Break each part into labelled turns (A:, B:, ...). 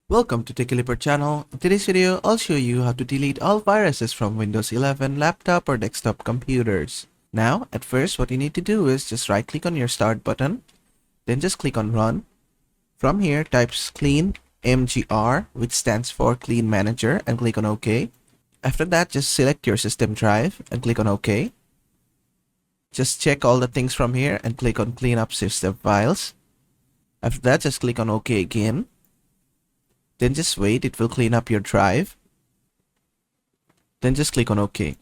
A: Welcome to TechCaliper channel. In today's video, I'll show you how to delete all viruses from Windows 11 laptop or desktop computers. Now, at first, what you need to do is just right click on your start button, then just click on run. From here, type clean mgr, which stands for clean manager, and click on OK. After that, just select your system drive and click on OK. Just check all the things from here and click on clean up system files. After that, just click on OK again. Then just wait, it will clean up your drive. Then just click on OK.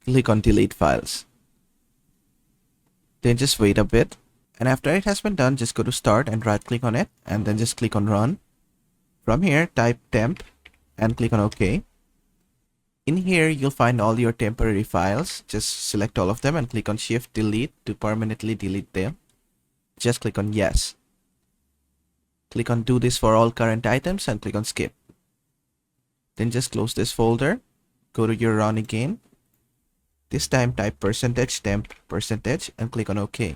A: Click on delete files. Then just wait a bit. And after it has been done, just go to start and right click on it and then just click on run. From here, type temp and click on OK. In here, you'll find all your temporary files. Just select all of them and click on shift delete to permanently delete them. Just click on yes. Click on do this for all current items and click on skip. Then just close this folder. Go to your run again. This time type %temp % and click on OK.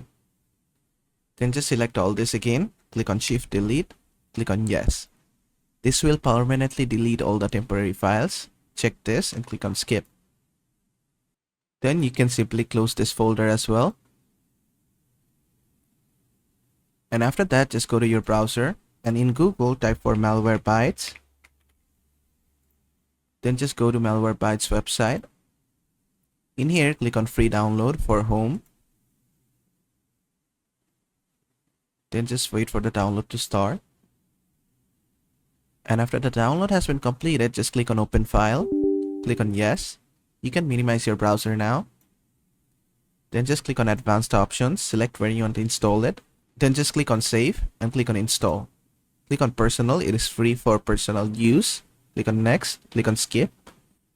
A: Then just select all this again. Click on shift delete. Click on yes. This will permanently delete all the temporary files. Check this and click on skip. Then you can simply close this folder as well. And after that, just go to your browser. And in Google, type for Malwarebytes. Then just go to Malwarebytes website. In here, click on free download for home. Then just wait for the download to start. And after the download has been completed, just click on open file. Click on yes. You can minimize your browser now. Then just click on advanced options. Select where you want to install it. Then just click on save and click on install. Click on personal, it is free for personal use. Click on next, click on skip,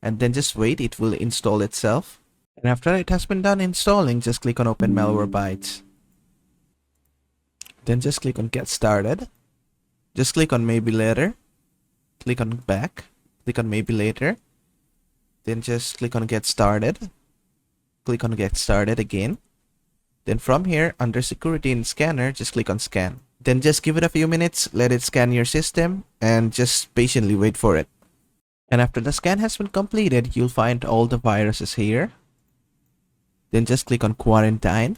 A: and then just wait, it will install itself. And after it has been done installing, just click on open Malwarebytes. Then just click on get started. Just click on maybe later. Click on back, click on maybe later. Then just click on get started. Click on get started again. Then from here, under security and scanner, just click on scan. Then just give it a few minutes, let it scan your system, and just patiently wait for it. And after the scan has been completed, you'll find all the viruses here. Then just click on quarantine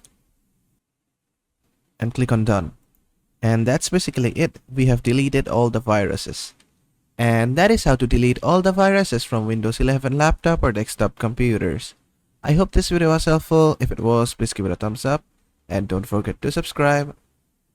A: and click on done. And that's basically it. We have deleted all the viruses. And that is how to delete all the viruses from Windows 11 laptop or desktop computers. I hope this video was helpful. If it was, please give it a thumbs up and don't forget to subscribe.